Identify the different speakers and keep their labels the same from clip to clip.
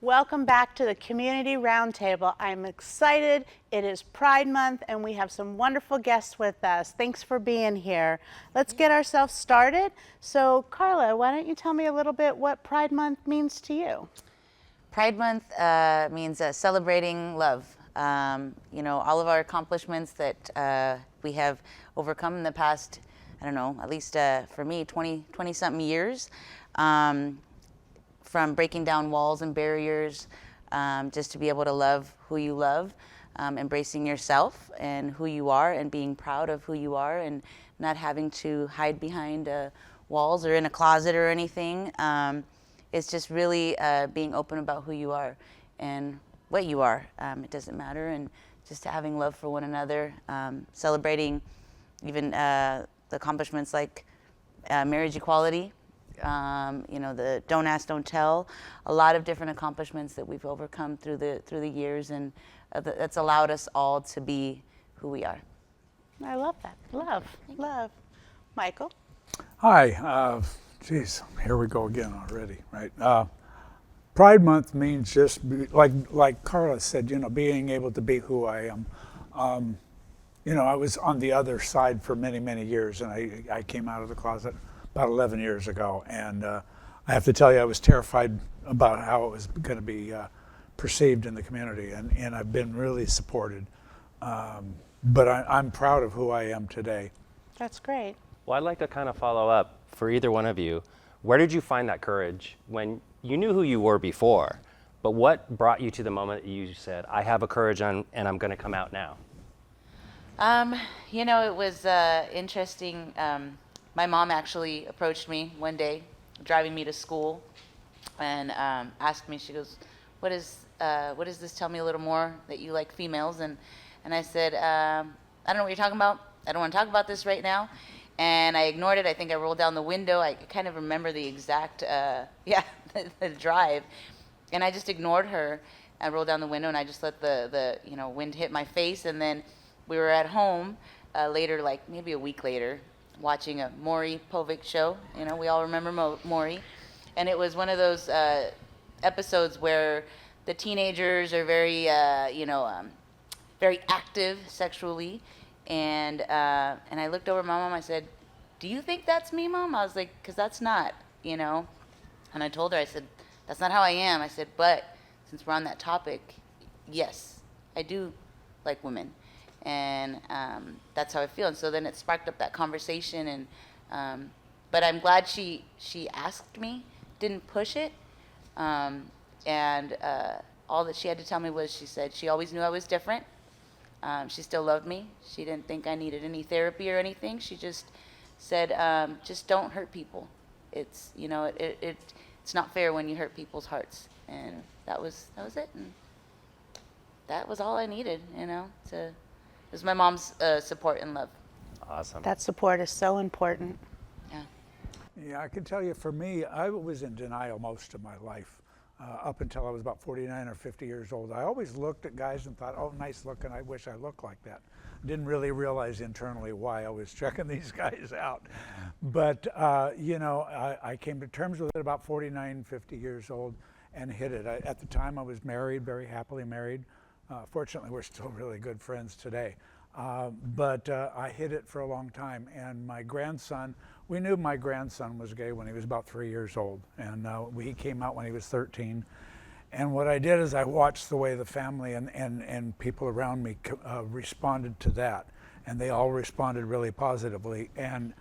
Speaker 1: Welcome back to the Community Roundtable. I'm excited. It is Pride Month and we have some wonderful guests with us. Thanks for being here. Let's get ourselves started. So Carla, why don't you tell me a little bit what Pride Month means to you?
Speaker 2: Pride Month means celebrating love. You know, all of our accomplishments that we have overcome in the past, I don't know, at least for me, 20-something years. From breaking down walls and barriers, just to be able to love who you love, embracing yourself and who you are and being proud of who you are and not having to hide behind walls or in a closet or anything. It's just really being open about who you are and what you are. It doesn't matter, and just having love for one another, celebrating even the accomplishments like marriage equality. You know, the don't ask, don't tell, a lot of different accomplishments that we've overcome through the years, and that's allowed us all to be who we are.
Speaker 1: I love that. Love. Michael?
Speaker 3: Hi. Geez, here we go again already, right? Pride Month means just like Carla said, you know, being able to be who I am. You know, I was on the other side for many, many years, and I came out of the closet about 11 years ago, and I have to tell you, I was terrified about how it was going to be perceived in the community, and I've been really supported. But I'm proud of who I am today.
Speaker 1: That's great.
Speaker 4: Well, I'd like to kind of follow up for either one of you. Where did you find that courage when you knew who you were before, but what brought you to the moment that you said, I have a courage and I'm going to come out now?
Speaker 2: You know, it was interesting. My mom actually approached me one day, driving me to school, and asked me, she goes, what is this? Tell me a little more that you like females. And I said, I don't know what you're talking about. I don't want to talk about this right now. And I ignored it. I think I rolled down the window. I kind of remember the exact, the drive. And I just ignored her. I rolled down the window and I just let the wind hit my face. And then we were at home later, like maybe a week later, watching a Maury Povich show. You know, we all remember Maury. And it was one of those episodes where the teenagers are very, very active sexually. And I looked over at my mom, I said, do you think that's me, Mom? I was like, because that's not, you know. And I told her, I said, that's not how I am. I said, but since we're on that topic, yes, I do like women. And that's how I feel. And so then it sparked up that conversation. And but I'm glad she asked me, didn't push it. And all that she had to tell me was, she said she always knew I was different. She still loved me. She didn't think I needed any therapy or anything. She just said, just don't hurt people. It's, you know, it's not fair when you hurt people's hearts. And that was it. And that was all I needed, you know, it was my mom's support and love.
Speaker 4: Awesome.
Speaker 1: That support is so important.
Speaker 3: Yeah, I can tell you, for me, I was in denial most of my life. Up until I was about 49 or 50 years old. I always looked at guys and thought, oh, nice looking, I wish I looked like that. Didn't really realize internally why I was checking these guys out. But, you know, I came to terms with it about 49, 50 years old and hit it. At the time I was married, very happily married. Fortunately, we're still really good friends today. But I hid it for a long time, and my grandson, we knew my grandson was gay when he was about 3 years old, and he came out when he was 13. And what I did is I watched the way the family and people around me responded to that, and they all responded really positively. And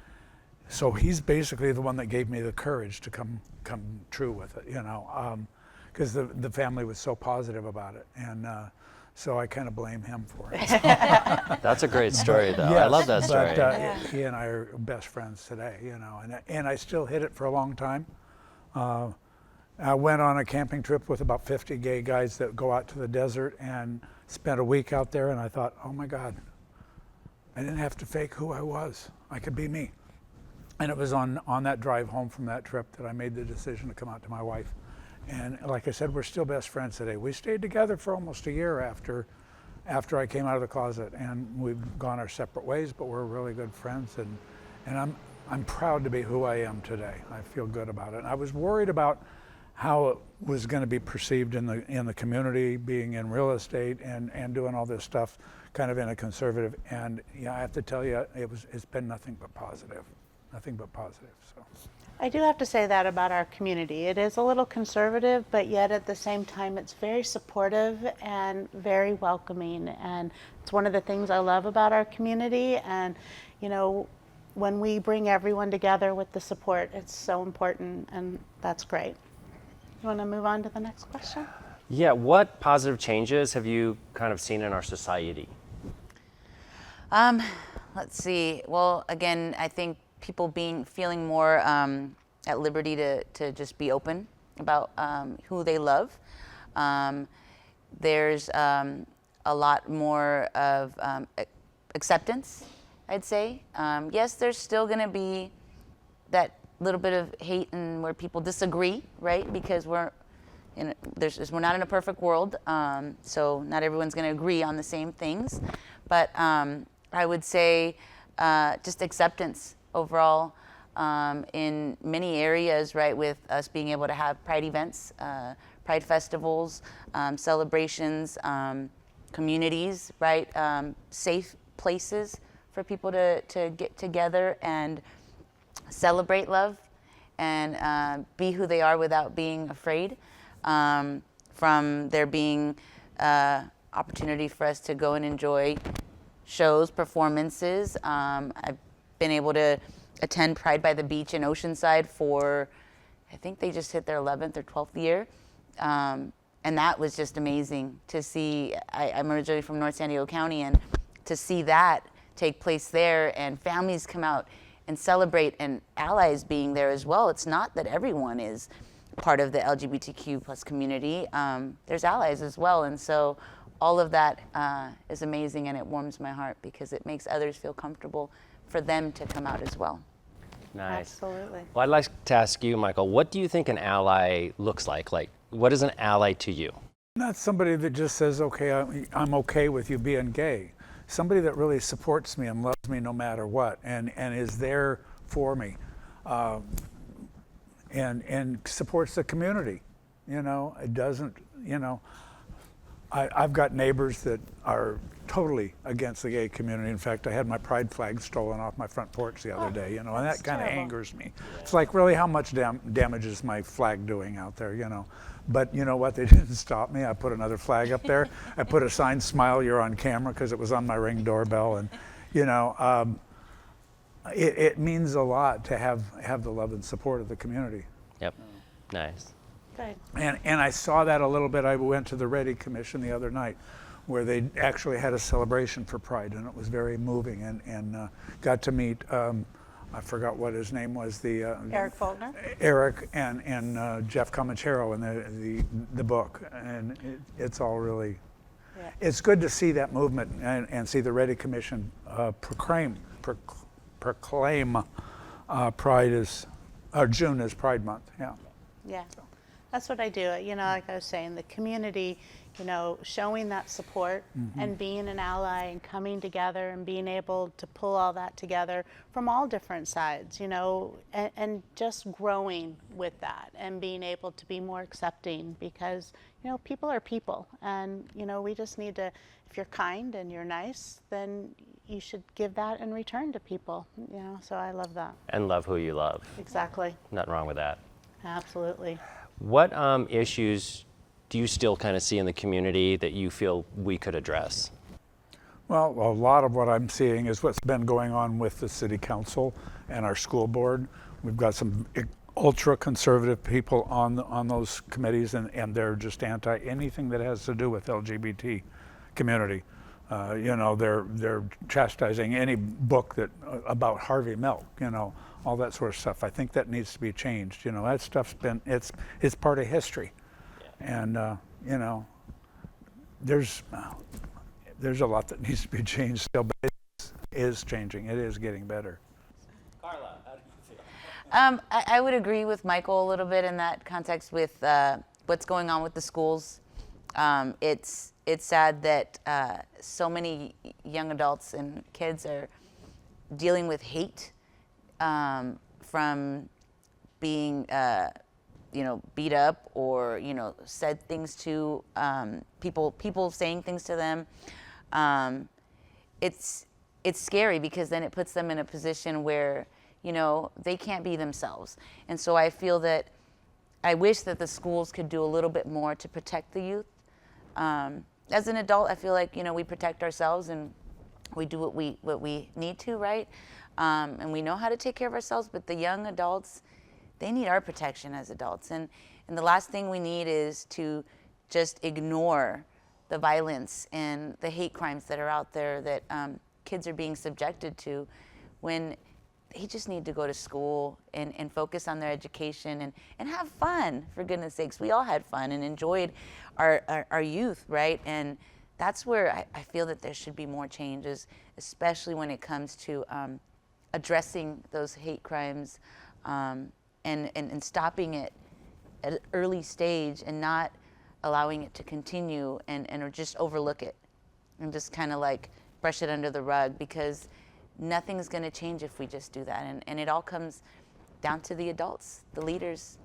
Speaker 3: so he's basically the one that gave me the courage to come true with it, you know, because the family was so positive about it. And so I kind of blame him for it.
Speaker 4: That's a great story, though.
Speaker 3: Yes,
Speaker 4: I love that story.
Speaker 3: But he and I are best friends today, you know, and I still hid it for a long time. I went on a camping trip with about 50 gay guys that go out to the desert and spent a week out there, and I thought, oh my God, I didn't have to fake who I was. I could be me. And it was on that drive home from that trip that I made the decision to come out to my wife. And like I said, we're still best friends today. We stayed together for almost a year after I came out of the closet, and we've gone our separate ways, but we're really good friends. And I'm proud to be who I am today. I feel good about it. And I was worried about how it was going to be perceived in the community, being in real estate and doing all this stuff kind of in a conservative. And yeah, I have to tell you, it's been nothing but positive. So.
Speaker 1: I do have to say that about our community. It is a little conservative, but yet at the same time, it's very supportive and very welcoming. And it's one of the things I love about our community. And, you know, when we bring everyone together with the support, it's so important, and that's great. You want to move on to the next question?
Speaker 4: Yeah, what positive changes have you kind of seen in our society?
Speaker 2: Let's see. Well, again, I think people feeling more at liberty to just be open about who they love. There's a lot more of acceptance, I'd say. Yes, there's still going to be that little bit of hate and where people disagree, right? Because we're not in a perfect world, so not everyone's going to agree on the same things. But I would say just acceptance overall in many areas, right, with us being able to have pride events, pride festivals, celebrations, communities, right, safe places for people to get together and celebrate love and be who they are without being afraid. From there being opportunity for us to go and enjoy shows, performances. I've been able to attend Pride by the Beach in Oceanside for, I think they just hit their 11th or 12th year. And that was just amazing to see. I'm originally from North San Diego County, and to see that take place there and families come out and celebrate, and allies being there as well. It's not that everyone is part of the LGBTQ plus community. There's allies as well. And so all of that is amazing, and it warms my heart because it makes others feel comfortable for them to come out as well.
Speaker 4: Nice.
Speaker 1: Absolutely.
Speaker 4: Well, I'd like to ask you, Michael, what do you think an ally looks like? Like, what is an ally to you?
Speaker 3: Not somebody that just says, okay, I'm okay with you being gay. Somebody that really supports me and loves me no matter what, and is there for me, and supports the community. You know, it doesn't, you know, I've got neighbors that are totally against the gay community. In fact, I had my pride flag stolen off my front porch the other day, you know, and that kind of angers me. Yeah. It's like, really, how much damage is my flag doing out there, you know? But you know what, they didn't stop me. I put another flag up there. I put a sign, "Smile, you're on camera," because it was on my Ring doorbell. And, you know, it means a lot to have the love and support of the community.
Speaker 4: Yep, nice.
Speaker 1: Good.
Speaker 3: And I saw that a little bit. I went to the Ready Commission the other night, where they actually had a celebration for Pride, and it was very moving, and got to meet, I forgot what his name was,
Speaker 1: Eric Faulkner?
Speaker 3: Eric and Jeff Comachero in the book, and it's all really, yeah. It's good to see that movement and see the Ready Commission proclaim Pride June as Pride Month, yeah.
Speaker 1: Yeah. So. That's what I do. You know, like I was saying, the community, you know, showing that support and being an ally and coming together and being able to pull all that together from all different sides, you know, and just growing with that and being able to be more accepting, because, you know, people are people, and, you know, we just need to, if you're kind and you're nice, then you should give that in return to people, you know, so I love that.
Speaker 4: And love who you love.
Speaker 1: Exactly.
Speaker 4: Nothing wrong with that.
Speaker 1: Absolutely.
Speaker 4: What issues do you still kind of see in the community that you feel we could address?
Speaker 3: Well, a lot of what I'm seeing is what's been going on with the city council and our school board. We've got some ultra conservative people on those committees, and they're just anti anything that has to do with LGBT community. You know, they're chastising any book about Harvey Milk, you know, all that sort of stuff. I think that needs to be changed. You know, that stuff's it's part of history. Yeah. And you know, there's a lot that needs to be changed still, but it is changing. It is getting better.
Speaker 4: Carla, how do you feel?
Speaker 2: I would agree with Michael a little bit in that context with what's going on with the schools. It's sad that so many young adults and kids are dealing with hate from being beat up or, said things to people saying things to them. It's scary because then it puts them in a position where, they can't be themselves. And so I feel that I wish that the schools could do a little bit more to protect the youth. As an adult, I feel like, we protect ourselves and we do what we need to, right? And we know how to take care of ourselves, but the young adults, they need our protection as adults. And the last thing we need is to just ignore the violence and the hate crimes that are out there that kids are being subjected to, when they just need to go to school and focus on their education and have fun, for goodness sakes. We all had fun and enjoyed our youth, right? And that's where I feel that there should be more changes, especially when it comes to addressing those hate crimes and stopping it at an early stage and not allowing it to continue or just overlook it and just kind of like brush it under the rug, because nothing's going to change if we just do that. And it all comes down to the adults, the leaders.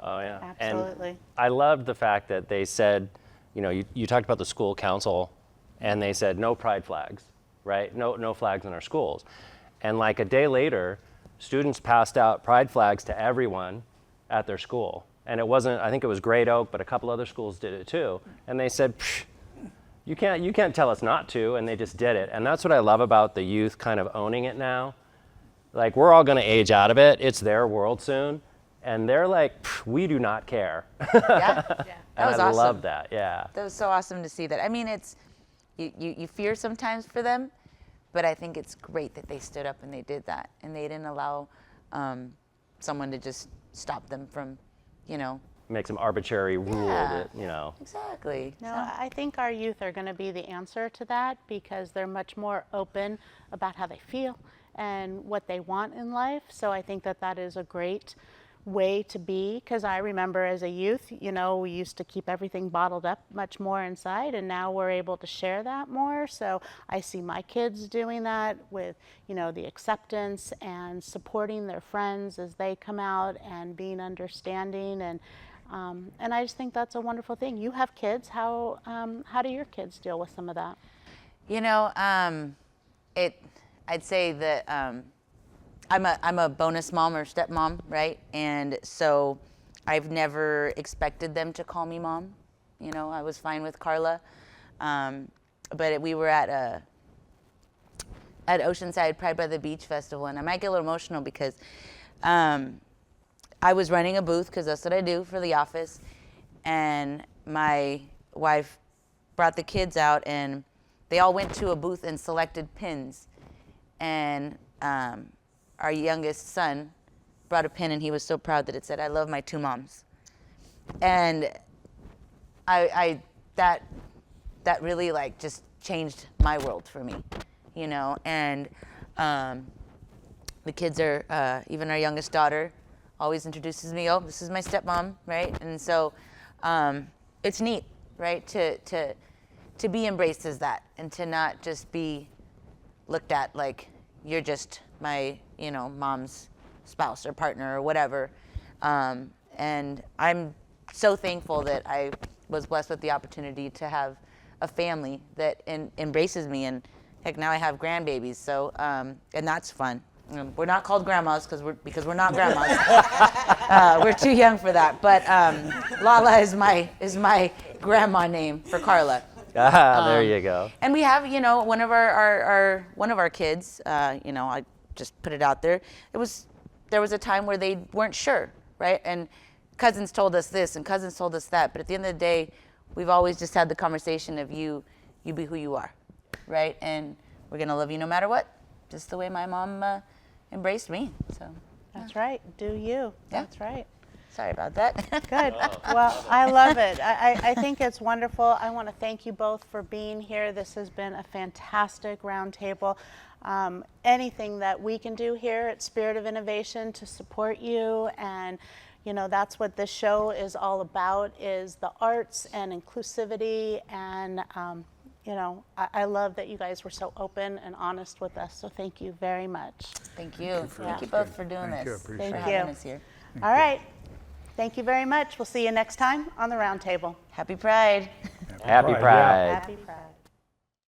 Speaker 4: Oh, yeah.
Speaker 1: Absolutely.
Speaker 4: And I loved the fact that they said, you talked about the school council, and they said no pride flags, right? No flags in our schools. And like a day later, students passed out pride flags to everyone at their school. And it wasn't, I think it was Great Oak, but a couple other schools did it too. And they said, you can't tell us not to, and they just did it. And that's what I love about the youth kind of owning it now. Like, we're all gonna age out of it. It's their world soon. And they're like, we do not care.
Speaker 2: Yeah.
Speaker 4: And
Speaker 2: That was
Speaker 4: I
Speaker 2: awesome.
Speaker 4: love that, yeah.
Speaker 2: That was so awesome to see that. I mean, it's you fear sometimes for them, but I think it's great that they stood up and they did that, and they didn't allow someone to just stop them from,
Speaker 4: Make some arbitrary rule
Speaker 2: Yeah.
Speaker 4: that,
Speaker 2: Exactly.
Speaker 1: No, I think our youth are going to be the answer to that, because they're much more open about how they feel and what they want in life. So I think that is a great way to be, because I remember as a youth, we used to keep everything bottled up much more inside, and now we're able to share that more. So I see my kids doing that with, the acceptance and supporting their friends as they come out and being understanding, and I just think that's a wonderful thing. You have kids. How do your kids deal with some of that?
Speaker 2: I'd say that I'm a bonus mom or stepmom, right? And so I've never expected them to call me mom. I was fine with Carla, but we were at Oceanside Pride by the Beach Festival, and I might get a little emotional because I was running a booth, because that's what I do for the office, and my wife brought the kids out, and they all went to a booth and selected pins, and our youngest son brought a pin, and he was so proud that it said, "I love my two moms." And that really like just changed my world for me, and the kids are, even our youngest daughter always introduces me, "Oh, this is my stepmom," right? And so it's neat, right, to be embraced as that, and to not just be looked at like you're just my, mom's spouse or partner or whatever. And I'm so thankful that I was blessed with the opportunity to have a family that embraces me, and heck, now I have grandbabies. So, and that's fun. We're not called grandmas because we're not grandmas. We're too young for that. But Lala is my grandma name for Carla.
Speaker 4: There you go.
Speaker 2: And we have, one of our kids, I just put it out there. There was a time where they weren't sure, right? And cousins told us this and cousins told us that. But at the end of the day, we've always just had the conversation of you be who you are, right? And we're gonna love you no matter what, just the way my mom embraced me. So
Speaker 1: That's right. Do you?
Speaker 2: Yeah.
Speaker 1: That's right.
Speaker 2: sorry about that.
Speaker 1: Good. Well, I love it. I think it's wonderful. I want to thank you both for being here. This has been a fantastic roundtable. Anything that we can do here at Spirit of Innovation to support you, and that's what this show is all about, is the arts and inclusivity. And I love that you guys were so open and honest with us. So thank you very much.
Speaker 2: Thank you. Thank you both for doing
Speaker 3: Thank you.
Speaker 2: this.
Speaker 3: Appreciate
Speaker 1: Thank
Speaker 2: for
Speaker 1: you.
Speaker 2: having us here.
Speaker 1: All right. Thank you very much. We'll see you next time on the Roundtable.
Speaker 2: Happy Pride.
Speaker 4: Happy
Speaker 3: Pride, yeah.
Speaker 4: Pride.
Speaker 1: Happy Pride.